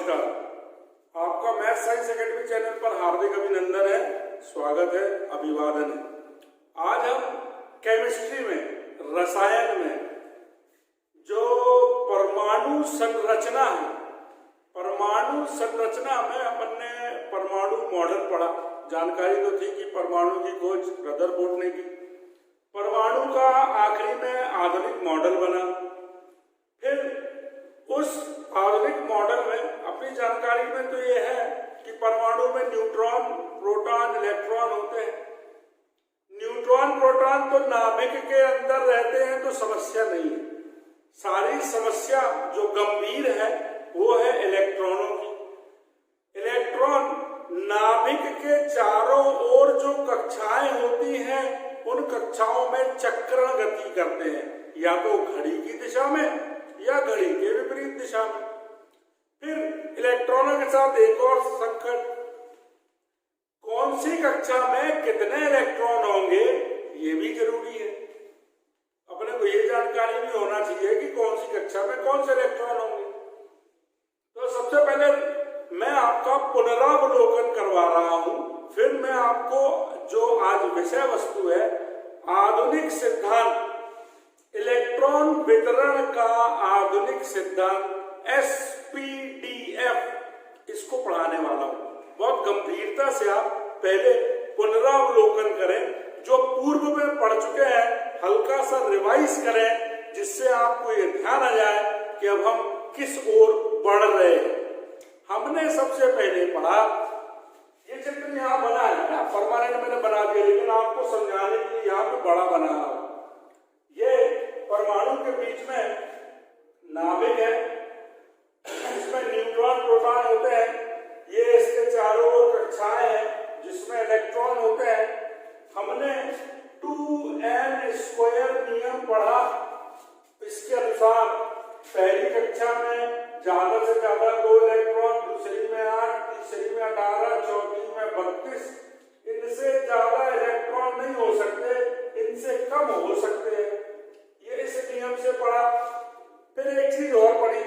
नमस्कार। आपका math science academy channel पर हार्दिक अभिनंदन है, स्वागत है, अभिवादन है। आज हम केमिस्ट्री में, रसायन में जो परमाणु संरचना है, परमाणु संरचना में अपन ने परमाणु मॉडल पढ़ा। जानकारी तो थी कि परमाणु की खोज रदरफोर्ड ने की। परमाणु का आखिरी में आधुनिक मॉडल बना। फिर उस आधुनिक मॉडल में अपनी जानकारी में तो ये है कि परमाणु में न्यूट्रॉन, प्रोटॉन, इलेक्ट्रॉन होते हैं। न्यूट्रॉन, प्रोटॉन तो नाभिक के अंदर रहते हैं तो समस्या नहीं है। सारी समस्या जो गंभीर है वो है इलेक्ट्रॉनों की। इलेक्ट्रॉन नाभिक के चारों ओर जो कक्षाएं होती हैं उन कक्षाओं में चक्रण गति करते हैं, या तो घड़ी की दिशा में या घड़ी के विपरीत दिशा में। फिर इलेक्ट्रॉनों के साथ एक और संकट, कौन सी कक्षा में कितने इलेक्ट्रॉन होंगे ये भी जरूरी है। अपने को ये जानकारी भी होना चाहिए कि कौन सी कक्षा में कौन से इलेक्ट्रॉन होंगे। तो सबसे पहले मैं आपका पुनरावलोकन करवा रहा हूं, फिर मैं आपको जो आज विषय वस्तु है आधुनिक सिद्धांत, इलेक्ट्रॉन वितरण का आधुनिक सिद्धांत SPDF, इसको पढ़ाने वाला हूं। बहुत गंभीरता से आप पहले पुनरावलोकन करें, जो पूर्व में पढ़ चुके हैं हल्का सा रिवाइज करें, जिससे आपको ये ध्यान आ जाए कि अब हम किस ओर बढ़ रहे हैं। हमने सबसे पहले पढ़ा, ये चित्र यहाँ बना है ना, परमानेंट मैंने बना दिया, लेकिन आपको समझाने के लिए यहाँ पे बड़ा बना रहा हूं। ये परमाणु के बीच में नाभिक है, इसमें न्यूट्रॉन, प्रोटॉन होते हैं। ये इसके चारों ओर कक्षाएं हैं जिसमें इलेक्ट्रॉन होते हैं। हमने 2n² नियम पढ़ा। इसके अनुसार पहली कक्षा में ज्यादा से ज्यादा 2 इलेक्ट्रॉन, दूसरी में 8, तीसरी में 18, चौथी में 32। इनसे ज्यादा इलेक्ट्रॉन नहीं हो सकते, इनसे कम हो सकते हैं। ये इस नियम से पढ़ा। फिर एक चीज और पढ़ी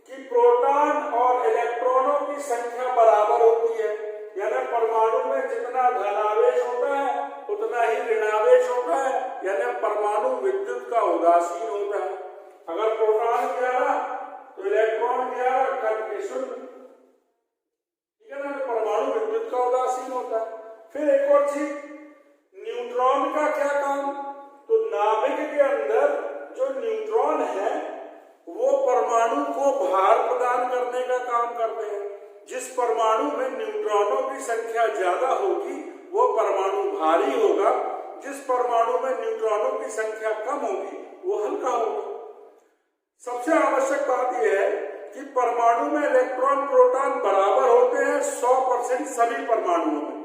कि प्रोटॉन और इलेक्ट्रॉनों की संख्या बराबर होती है, यानी परमाणु में जितना धनावेश होता है उतना ही ऋणावेश होता है, यानी परमाणु विद्युत का उदासीन होता है। अगर प्रोटॉन 11 तो इलेक्ट्रॉन 11, कट 0, ठीक है ना, तो परमाणु विद्युत का उदासीन होता है। फिर एक और चीज, न्यूट्रॉन का क्या काम, तो नाभिक के अंदर जो न्यूट्रॉन है वो परमाणु को भार प्रदान करने का काम करते हैं। जिस परमाणु में न्यूट्रॉनों की संख्या ज्यादा होगी वो परमाणु भारी होगा, जिस परमाणु में न्यूट्रॉनों की संख्या कम होगी वो हल्का होगा। सबसे आवश्यक बात यह है कि परमाणु में इलेक्ट्रॉन, प्रोटॉन बराबर होते हैं 100% सभी परमाणुओं में।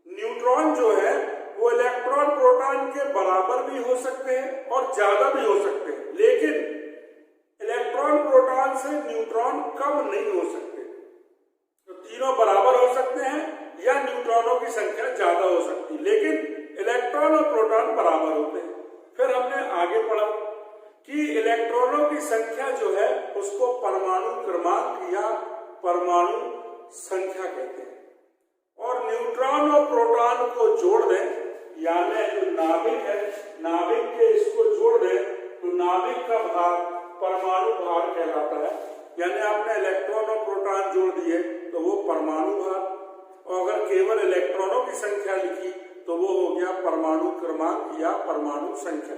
न्यूट्रॉन जो है वो इलेक्ट्रॉन, प्रोटॉन के बराबर भी हो सकते हैं और ज्यादा भी हो सकते हैं, लेकिन इलेक्ट्रॉन, प्रोटॉन से न्यूट्रॉन कम नहीं हो सकते। तो तीनों बराबर हो सकते हैं या न्यूट्रॉनों की संख्या ज्यादा हो सकती है, लेकिन इलेक्ट्रॉन और प्रोटॉन बराबर होते हैं। फिर हमने आगे पढ़ा कि इलेक्ट्रॉनों की संख्या जो है उसको परमाणु क्रमांक या परमाणु संख्या कहते हैं। और न्यूट्रॉन और प्रोटॉन को जोड़ दें, यानी जो नाभिक है, नाभिक के इसको जोड़ दें तो नाभिक का भार परमाणु भार कहलाता है। यानी आपने इलेक्ट्रॉन और प्रोटॉन जोड़ दिए तो वो परमाणु भार, और अगर केवल इलेक्ट्रॉनों की संख्या लिखी तो वो हो गया परमाणु क्रमांक या परमाणु संख्या।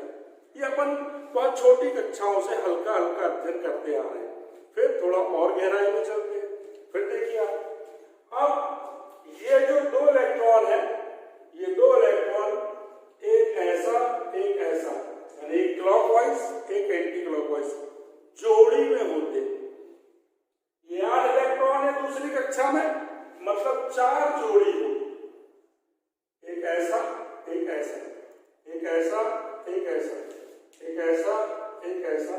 ये अपन बहुत छोटी कक्षाओं से हल्का हल्का अध्ययन करते आ रहे हैं। फिर थोड़ा और गहराई में चलते हैं। फिर देखिए अब ये जो 2 इलेक्ट्रॉन है, ये 2 इलेक्ट्रॉन एक ऐसा एक ऐसा, यानी एक क्लॉकवाइज एक एंटी क्लॉकवाइज जोड़ी में होते हैं। ये 8 इलेक्ट्रॉन है दूसरी कक्षा में, मतलब 4 जोड़ी हो, एक ऐसा एक ऐसा, एक ऐसा एक ऐसा, एक ऐसा एक ऐसा,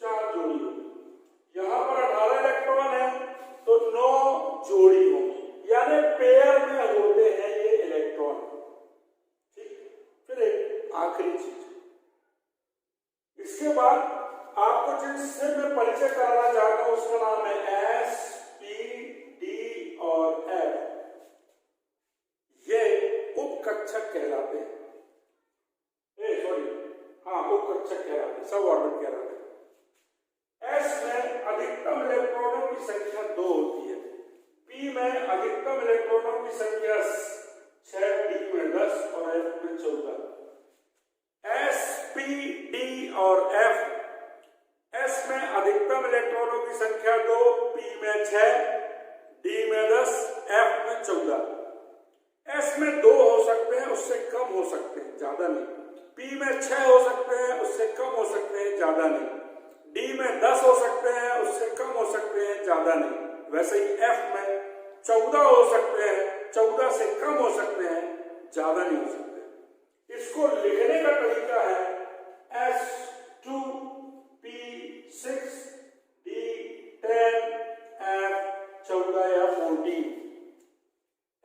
4 जोड़ी हो। यहां पर 18 इलेक्ट्रॉन है तो 9 जोड़ी होगी, यानी पेयर में होते हैं ये इलेक्ट्रॉन। ठीक। फिर एक आखिरी चीज, इसके बाद आपको जिससे मैं परिचय कराना चाहता हूं उसका नाम है की संख्या 2 होती है। p में अधिकतम इलेक्ट्रॉनों की संख्या 6, d में 10 और f में 14। s, p, d और f, s में अधिकतम इलेक्ट्रॉनों की संख्या 2, p में 6, d में 10, f में 14। s में 2 हो सकते हैं, उससे कम हो सकते हैं, ज्यादा नहीं। p में 6 हो सकते हैं, उससे कम हो सकते हैं, ज्यादा नहीं। d में 10 हो सकते हैं, उससे कम हो सकते हैं, ज्यादा नहीं। वैसे ही f में 14 हो सकते हैं, 14 से कम हो सकते हैं, ज्यादा नहीं हो सकते। इसको लिखने का तरीका है S2 P6 D10 F14 या 14।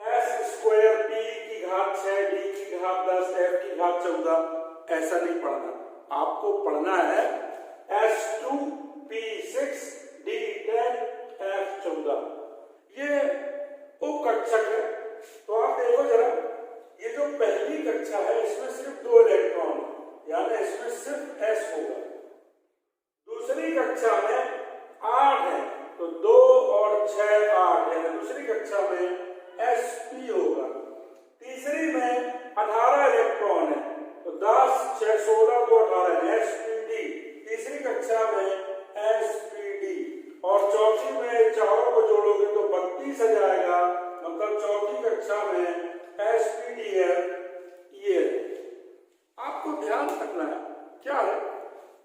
S स्क्वायर P की घात 6 D की घात 10 F की घात 14 ऐसा नहीं पढ़ना। आपको पढ़ना है S2 P6 D10 F14। ये उपकक्षक है। तो आप देखो जरा, ये जो पहली कक्षा है इसमें सिर्फ 2 इलेक्ट्रॉन, यानी इसमें सिर्फ S होगा। दूसरी कक्षा में 8 है, तो 2 और 6 8, यानी दूसरी कक्षा में sp होगा। तीसरी में 18 इलेक्ट्रॉन है, तो 10 6 16 को 18 है, spd। तीसरी कक्षा में spd। और चौथी में चारों को जोड़ोगे तो 32 आ जाएगा, मतलब चौथी कक्षा में spd है। ये आपको ध्यान रखना है क्या है,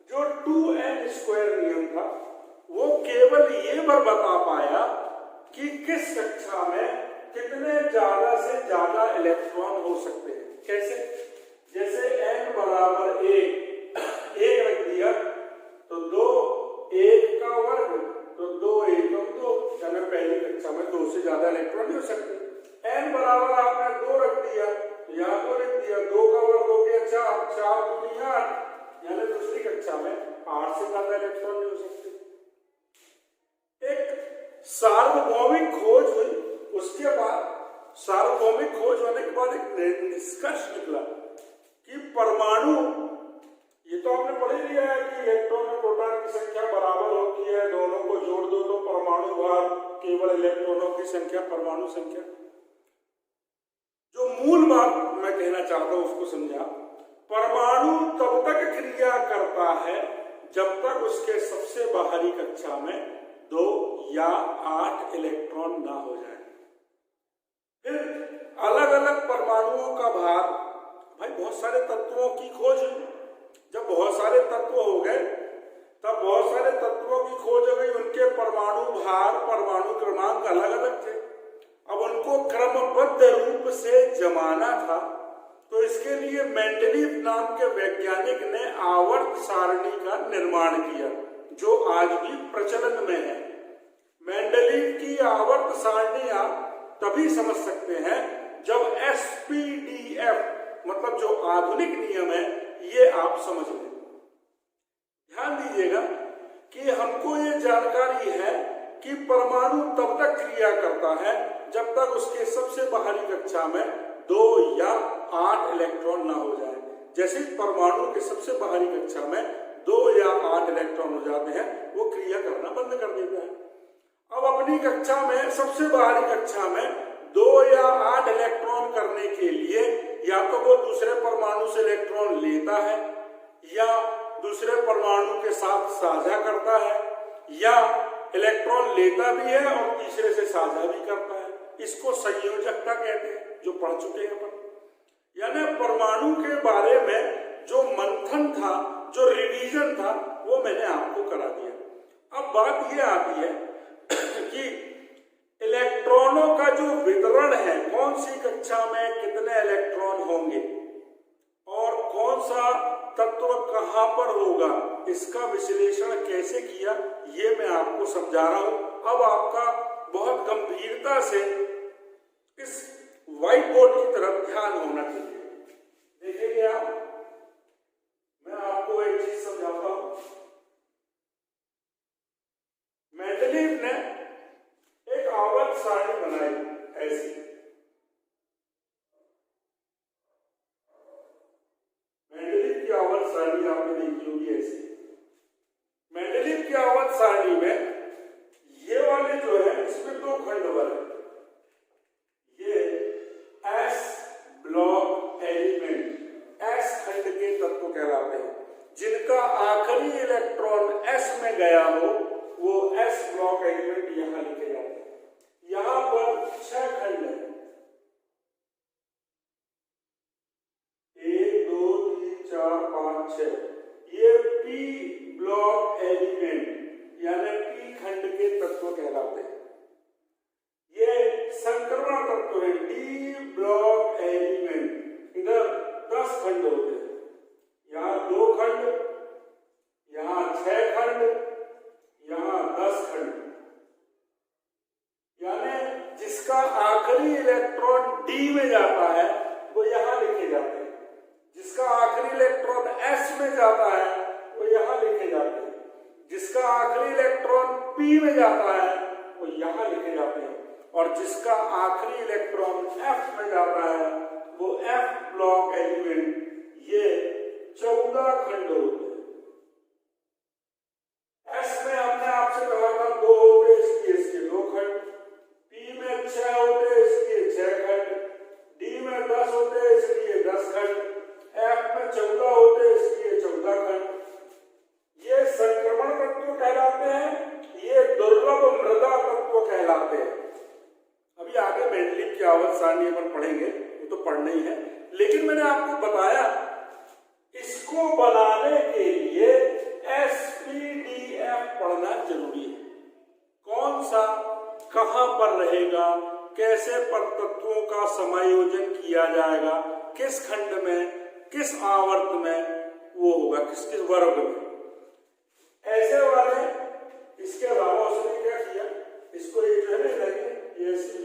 जो 2n² नियम था वो केवल ये पर बता पाया कि किस कक्षा में कितने ज्यादा से ज्यादा इलेक्ट्रॉन हो सकते हैं। कैसे? जैसे n बराबर 1 रख दिया तो 2, 1 का वर्ग तो 2 एकम 2, यानी पहली कक्षा में 2 से ज्यादा इलेक्ट्रॉन नहीं हो सकते। n बराबर आपने 2 रख दिया तो यहाँ 2 लिख दिया, 2 का वर्ग हो गया 4, 4 दूनी 8, यानी दूसरी कक्षा में 8 से ज्यादा इलेक्ट्रॉन नहीं हो सकते। एक सार्वभौमिक खोज हुई, उसके बाद सार्वभौमिक खोज होने के बाद एक निष्कर्ष निकला कि परमाणु, ये तो आपने पढ़ ही लिया है कि इलेक्ट्रॉन और प्रोटॉन की संख्या बराबर होती है, दोनों को जोड़ दो तो परमाणु भार केवल इलेक्ट्रॉनों की संख्या, परमाणु संख्या। जो मूल बात मैं कहना चाहता हूं उसको समझा। परमाणु तब तक क्रिया करता है जब तक उसके सबसे बाहरी कक्षा में 2 या 8 इलेक्ट्रॉन ना हो जाए। फिर अलग अलग परमाणुओं का भार, भाई बहुत सारे तत्वों की खोज हुई। जब बहुत सारे तत्व हो गए तब बहुत सारे तत्वों की खोज हो गई, उनके परमाणु भार, परमाणु क्रमांक अलग अलग थे। अब उनको क्रमबद्ध रूप से जमाना था, तो इसके लिए मेंडलीव नाम के वैज्ञानिक ने आवर्त सारणी का निर्माण किया, जो आज भी प्रचलन में है। मेंडलीव की आवर्त सारणी आप तभी समझ सकते हैं जब SPDF, मतलब जो आधुनिक नियम है, ये आप समझ लें। ध्यान दीजिएगा कि हमको ये जानकारी है कि परमाणु तब तक क्रिया करता है जब तक उसके सबसे बाहरी कक्षा में 2 या 8 इलेक्ट्रॉन ना हो जाए। जैसे परमाणु के सबसे बाहरी कक्षा में 2 या 8 इलेक्ट्रॉन हो जाते हैं, वो क्रिया करना बंद कर देता है। अब अपनी कक्षा में, सबसे बाहरी कक्षा में 2 या 8 इलेक्ट्रॉन करने के लिए या तो वो दूसरे परमाणु से इलेक्ट्रॉन लेता है, या दूसरे परमाणु के साथ साझा करता है, या इलेक्ट्रॉन लेता भी है और तीसरे से साझा भी करता है। इसको संयोजकता कहते हैं, जो पढ़ चुके हैं अपन। यानी परमाणु के बारे में जो मंथन था, जो रिवीजन था, वो मैंने आपको करा दिया। अब बात ये आती है कि इलेक्ट्रॉनों का जो वितरण है, कौन सी कक्षा में कितने इलेक्ट्रॉन होंगे और कौन सा तत्व कहां पर होगा, इसका विश्लेषण कैसे किया, ये मैं आपको समझा रहा हूं। अब आपका बहुत गंभीरता से इस व्हाइट बोर्ड की तरफ ध्यान होना चाहिए। देखेंगे आप, मैं आपको एक चीज समझाता हूं। मेंडलीव ने एक आवर्त सारणी बनाई ऐसी। मेंडलीव की आवर्त सारणी आपने देखी होगी ऐसी। मेंडलीव की आवर्त सारणी में ये वाली खंड के तत्व कहलाते हैं। ये संक्रमण तत्व है, डी ब्लॉक एलिमेंट। इधर 10 खंड होते हैं, यहाँ 2 खंड, यहाँ 6 खंड, यहाँ 10 खंड। यानी जिसका आखिरी इलेक्ट्रॉन डी में जाता है वो यहाँ लिखे जाते हैं, जिसका आखिरी इलेक्ट्रॉन एस में जाता है वो यहाँ लिखे जाते हैं, जिसका आखिरी इलेक्ट्रॉन पी में जाता है वो यहाँ लिखे जाते हैं, और जिसका आखिरी इलेक्ट्रॉन एफ में जाता है वो एफ ब्लॉक एलिमेंट। ये 14 खंड होते हैं। एस में हमने आपसे कहा था 2 होते, इसके 2 खंड, पी में 6 होते इसलिए 6 खंड, डी में 10 होते इसलिए 10 खंड, एफ में 14 होते इसलिए 14 खंड। ये संक्रमण तत्व कहलाते हैं, ये दुर्लभ मृदा तत्व कहलाते हैं। अभी आगे मेंडलीव की आवर्त सारणी अपन पढ़ेंगे, वो तो पढ़ना ही है, लेकिन मैंने आपको बताया इसको बनाने के लिए SPDF पढ़ना जरूरी है। कौन सा, कहां पर रहेगा, कैसे परतत्वों का समायोजन किया जाएगा, किस खंड में, किस आवर्त में वो होगा, किस किस वर्ग में, ऐसे वाले। इसके अलावा उसने क्या किया, इसको ये जो है ना ये ऐसे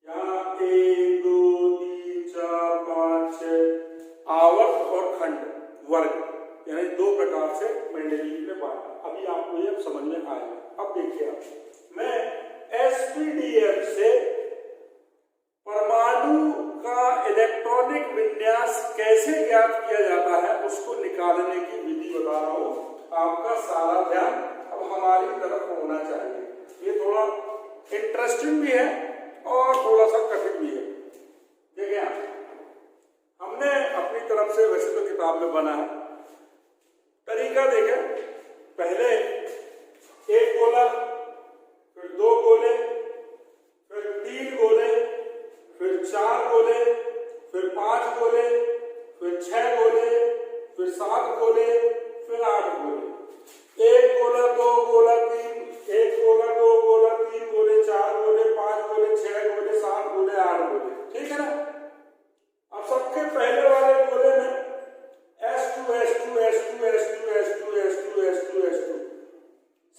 यहाँ 1 2 3 4 5 6 आवर्त और खंड वर्ग, यानी 2 प्रकार से मेंडलीव ने बांटा। अभी आपको ये समझ में आएगा। अब देखिए आप, मैं SPDF से परमाणु का इलेक्ट्रॉनिक विन्यास कैसे ज्ञात किया जाता है उसको निकालने की विधि बता रहा हूं। आपका सारा ध्यान अब हमारी तरफ होना चाहिए। ये थोड़ा इंटरेस्टिंग भी है और थोड़ा सा कठिन भी है। देखिए आप, हमने अपनी तरफ से, वैसे तो किताब में बना है, तरीका देखें। पहले 1 गोला, फिर 2 गोले, फिर 3 गोले, फिर 4 गोले, फिर 5 गोले, फिर 6 गोले, फिर 7 गोले, फिर 8 गोले। 1 गोला, 2 गोला, 1 गोला, 2 गोला, 3 गोले, 4 गोले, 5 गोले, 6 गोले, 7 गोले, 8 गोले। ठीक है ना। अब सबके पहले वाले गोले में S2 S2 S2 S2 S2 S2 S2 S2,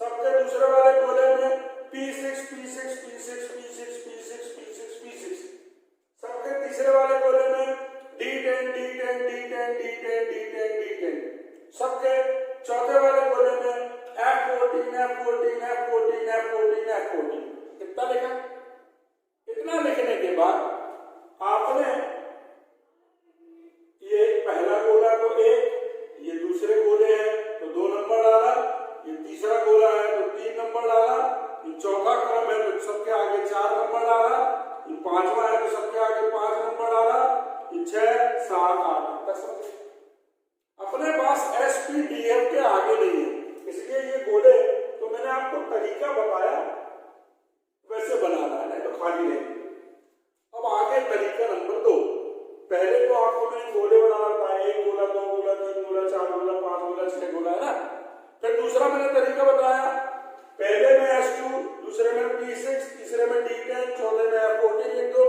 सबके दूसरे वाले गोले में P6 P6 P6 P6 P6 P6 P6, सबके तीसरे वाले गोले में D10 D10 D10 D10 D10 D10, सबके चौथे वाले गोले में F14 F14 F14 F14 F14। कितना लिखा? इतना लिखने के बाद आपने ये पहला गोला तो 1, ये दूसरे गोले हैं तो 2 नंबर डाला, ये तीसरा गोला है तो 3 नंबर डाला, ये चौथा क्रम है तो सबके आगे 4 नंबर डाला, ये 5वां है तो सबके आगे 5 नंबर डाला, ये 6 7 8 तक। अपने पास SPDF के आगे नहीं है, इसलिए ये गोले तो मैंने आपको तरीका बताया वैसे बनाना है, नहीं तो खाली नहीं। अब आगे तरीका नंबर 2। पहले तो आपको मैंने गोले बनाना था, 1 गोला, 2 गोला, 3 गोला, 4 गोला, 5 गोला, 6 गोला, है ना। फिर दूसरा मैंने तरीका बताया, पहले में S2, दूसरे में P6, तीसरे में D10, चौथे में F14 लिख दो।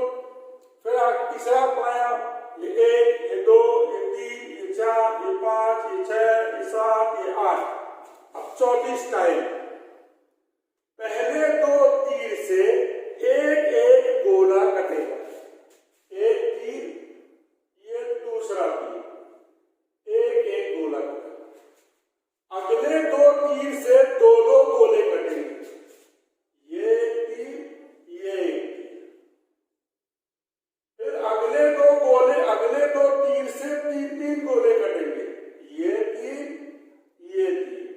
फिर तीसरा पाया, ये 1, ये 2, ये 3, ये 4, ये 5, ये 6, ये 7, ये 8। अब चौथी स्टाइल, पहले 2 तीर से एक एक गोला कटेगा, एक तीर, ये दूसरा तीर, एक एक गोला कटेगा। अगले 2 तीर से 2-2 गोले कटेंगे, ये तीर, ये तीर। फिर अगले 2 गोले, अगले 2 तीर से 3-3 गोले कटेंगे, ये तीर, ये तीर।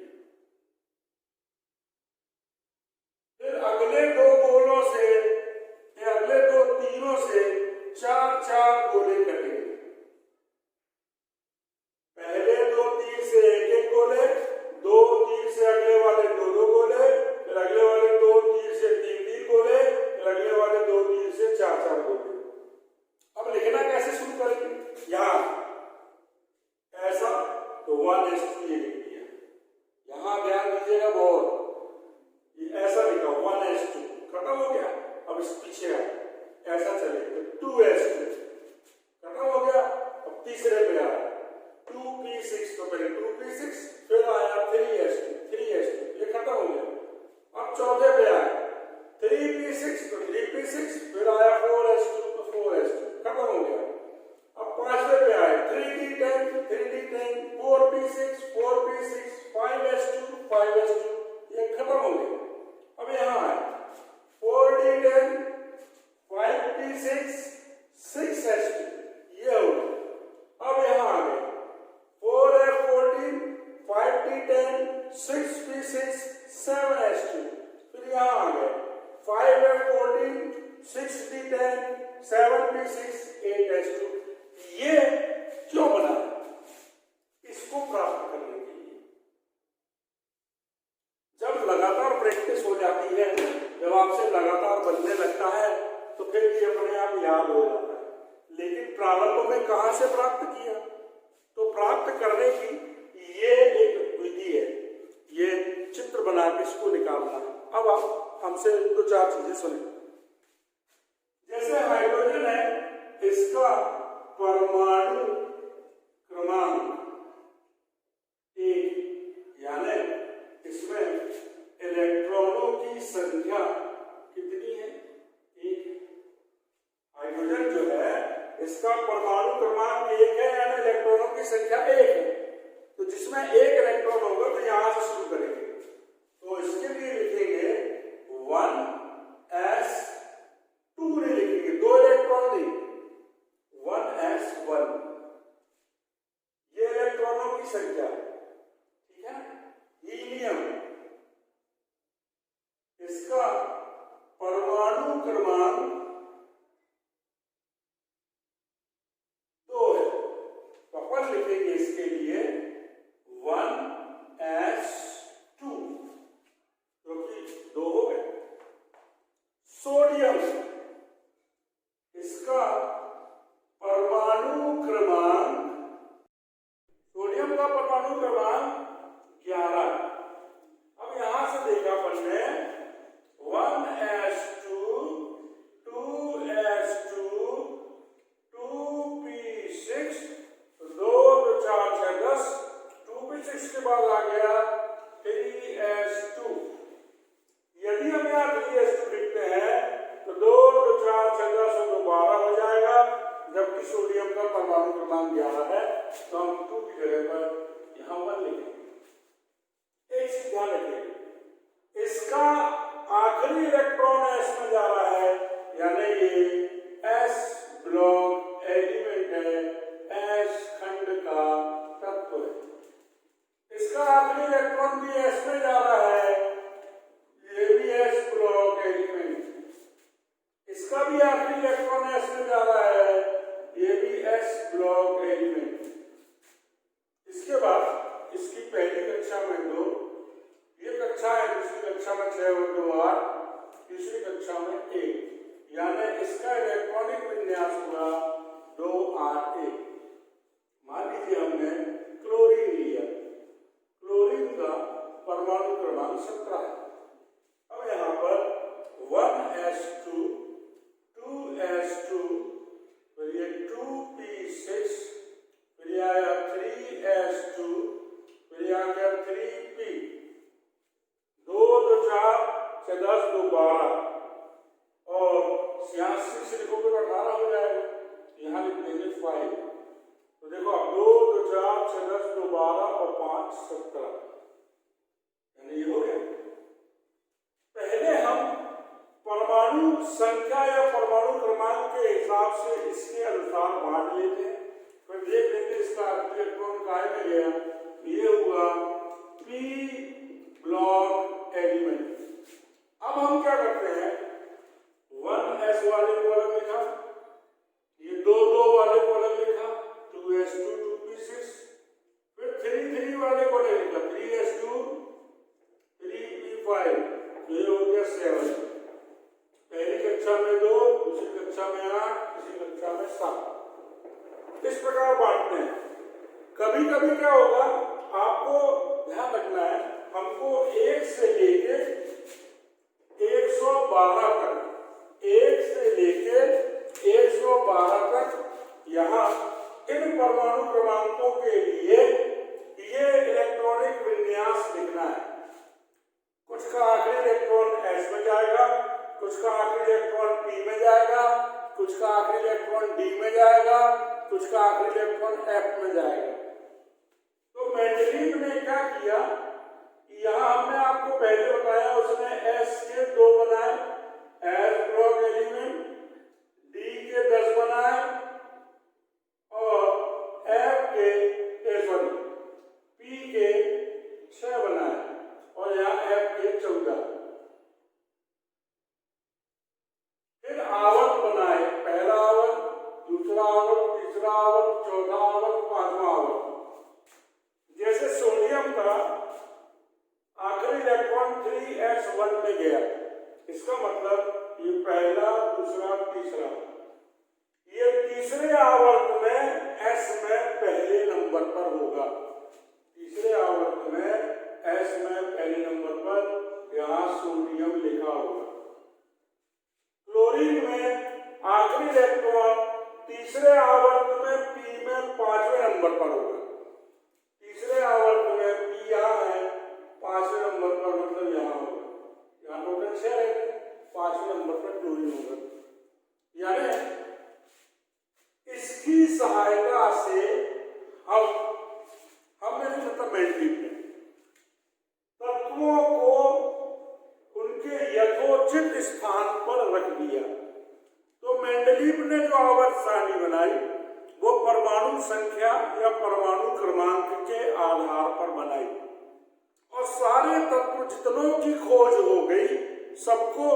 चौथे पे आए 3p6 तो 3p6, फिर आया 4s2 तो 4s2, खत्म हो गया। अब पांचवे पे आए 3d10 3d10, 4p6 4p6, 5s2 5s2, ये खत्म हो गया। अब यहाँ आए 4d10 5p6 6s2, ये हो गया। अब यहाँ आ गए 4f14 5d10 6p6 7s2, फिर यहाँ आ गए 5f14 6d10 7p6 8s2। ये क्यों बना? इसको प्राप्त करने के लिए जब लगातार प्रैक्टिस हो जाती है, जब आपसे लगातार बनने लगता है तो फिर ये अपने आप याद हो जाता है। लेकिन प्रारंभ में कहां से प्राप्त किया? तो प्राप्त करने की ये एक विधि है, ये चित्र बना के इसको निकालना है। अब आप हमसे दो चार चीजें सुने। जैसे हाइड्रोजन है, इसका परमाणु क्रमांक 1, यानी इसमें इलेक्ट्रॉनों की संख्या कितनी है? 1। हाइड्रोजन जो है इसका परमाणु क्रमांक 1 है, यानी इलेक्ट्रॉनों की संख्या 1 है। तो जिसमें 1 इलेक्ट्रॉन होगा तो यहां से शुरू करेंगे, तो इसके लिए लिखेंगे 1s2 नहीं लिखेंगे, 2 इलेक्ट्रॉन नहीं, 1s1, ये इलेक्ट्रॉनों की संख्या, ठीक है। हीलियम, इसका परमाणु क्रमांक 2 है, तो अपन लिखेंगे इसके लिए 1s2, क्योंकि 2 हो गए। सोडियम, इसका परमाणु क्रमांक, सोडियम का परमाणु क्रमांक 11। अब यहां से देखा अपन ने 1s2 2s2 2p6, 2 2 4 6 10, 2p6 के बाद आ गया 3s2। यदि हम यहाँ 3s2 लिखते हैं तो 2 2 4 6 10 और 2 12 हो जाएगा, जबकि सोडियम का परमाणु क्रमांक 11 है, तो हम 2 की जगह पर यहाँ 1 लिखेंगे। एक चीज ध्यान रखिए, इसका आखिरी इलेक्ट्रॉन s में जा रहा है, यानी ये s ब्लॉक एलिमेंट है, s खंड का तत्व है। इसका आखिरी इलेक्ट्रॉन भी s में जा रहा है, ये भी s ब्लॉक एलिमेंट। इसका भी आखिरी इलेक्ट्रॉन s में जा रहा है, ये भी s ब्लॉक एलिमेंट। इसके बाद इसकी पहली कक्षा में 2, ये कक्षा है, दूसरी कक्षा में 6 और 2 8, तीसरी कक्षा में 1, यानी इसका इलेक्ट्रॉनिक विन्यास हुआ 2 8 1। मान लीजिए हमने क्लोरीन लिया, क्लोरीन का परमाणु क्रमांक 17 है। अब यहाँ पर 1s2 2s2, फिर ये 2p6, फिर ये आया 3s2, फिर ये आ गया 3p, 2 2 4 6 10 2 12, और 86 से लिखोगे तो 18 हो जाएगा, यहाँ लिख देंगे 5। तो देखो अब 2 2 4 6 10 2 12 और 5 17, यानी ये हो गया। पहले हम परमाणु संख्या या परमाणु क्रमांक के हिसाब से इसके अनुसार बांट लेते हैं, फिर देख लेते इसका इलेक्ट्रॉन काय में गया, ये हुआ p ब्लॉक एलिमेंट। अब हम क्या करते हैं, 1s वाले को अलग लिखा, ये 2 2 वाले को अलग लिखा, 2s2 2p6, फिर 3 3 वाले को अलग लिखा, 3s2 3p5, ये हो गया 7। पहली कक्षा में 2, दूसरी कक्षा में 8, तीसरी कक्षा में 7। इस प्रकार बांटते हैं। कभी कभी क्या होगा, आपको ध्यान रखना है, हमको 1 से लेके 112 तक, 1 से लेके 112 तक यहाँ इन परमाणु क्रमांकों के लिए ये इलेक्ट्रॉनिक विन्यास लिखना है। कुछ का आखिरी इलेक्ट्रॉन कुछ का आखिरी इलेक्ट्रॉन p में जाएगा, कुछ का आखिरी इलेक्ट्रॉन d में जाएगा, कुछ का आखिरी इलेक्ट्रॉन f में जाएगा। तो मेंडलीव ने क्या किया, यहाँ हमने आपको पहले बताया, उसने s के 2 बनाए एज ब्लॉक एलिमेंट, d के 10 बनाए और f के p के 6 बनाए और यहाँ f के 14। फिर आवर्त बनाए, पहला आवर्त, दूसरा आवर्त, तीसरा आवर्त, चौथा आवर्त, पांचवा आवर्त। जैसे सोडियम का आखिरी इलेक्ट्रॉन 3s1 में गया, इसका मतलब ये पहला, दूसरा, तीसरा, ये तीसरे आवर्त में s में पहले नंबर पर होगा। तीसरे आवर्त में s में पहले नंबर पर यहाँ सोडियम लिखा होगा। क्लोरीन में आखिरी इलेक्ट्रॉन तीसरे आवर्त में p में 5वें नंबर पर होगा। तीसरे आवर्त में p यहाँ है, 5वें नंबर पर मतलब यहाँ होगा। यहाँ टोटल 6 है, 5वें नंबर पर क्लोरीन होगा। यानी इसकी सहायता से हमने मतलब मेंडलीव ने तत्वों को उनके यथोचित स्थान पर रख दिया। तो मेंडलीव ने जो आवर्त सारणी बनाई वो परमाणु संख्या या परमाणु क्रमांक के आधार पर बनाई और सारे तत्व जितनों की खोज हो गई सबको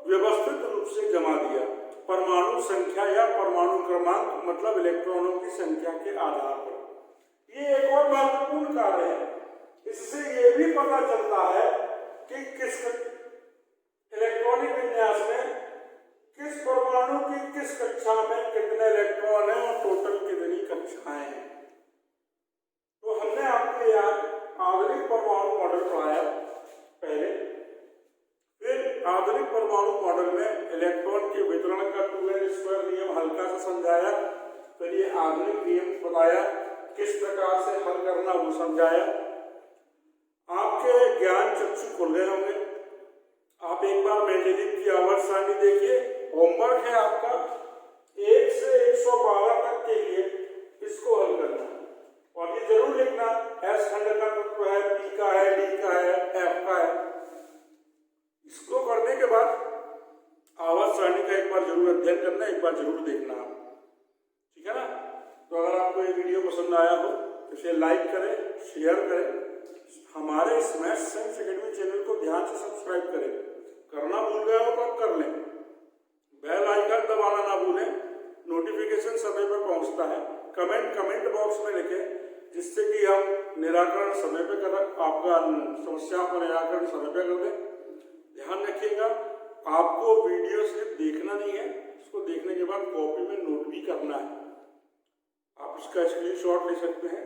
व्यवस्थित रूप से जमा दिया। परमाणु संख्या या परमाणु क्रमांक मतलब इलेक्ट्रॉनों की संख्या के आधार पर। ये एक और महत्वपूर्ण कार्य है। इससे ये भी पता चलता है कि किस इलेक्ट्रॉनिक विन्यास में किस परमाणु की किस कक्षा में कितने इलेक्ट्रॉन हैं और टोटल कितनी कक्षाएं हैं। तो हमने आपके याद आधुनिक परमाणु मॉडल पढ़ाया पहले, फिर आधुनिक परमाणु मॉडल में इलेक्ट्रॉन के वितरण का 2n² नियम हल्का सा समझाया, फिर ये आधुनिक नियम बताया किस प्रकार से हल करना वो समझाया। आपके ज्ञान चक्षु खुल गए होंगे। आप एक बार मेंडलीव की आवर्त सारणी देखिए। होमवर्क है आपका 1 से 112 तक के लिए इसको हल करना और ये जरूर लिखना s खंड का तत्व है, p का है, d का है, f का है। इसको करने के बाद आवर्त सारणी का एक बार जरूर अध्ययन करना, एक बार जरूर देखना आप, ठीक है ना। तो अगर आपको ये वीडियो पसंद आया हो तो इसे लाइक करें, शेयर करें, हमारे इस मैथ्स साइंस एकेडमी चैनल को ध्यान से सब्सक्राइब करें। करना भूल गए हो तो आप कर लें। बेल आइकन दबाना ना भूलें, नोटिफिकेशन समय पर पहुंचता है। कमेंट बॉक्स में लिखें जिससे कि हम निराकरण समय पे कर, आपका समस्या का निराकरण समय पे कर दें। ध्यान रखिएगा, आपको वीडियो सिर्फ देखना नहीं है, इसको देखने के बाद कॉपी में नोट भी करना है। आप इसका स्क्रीनशॉट ले सकते हैं।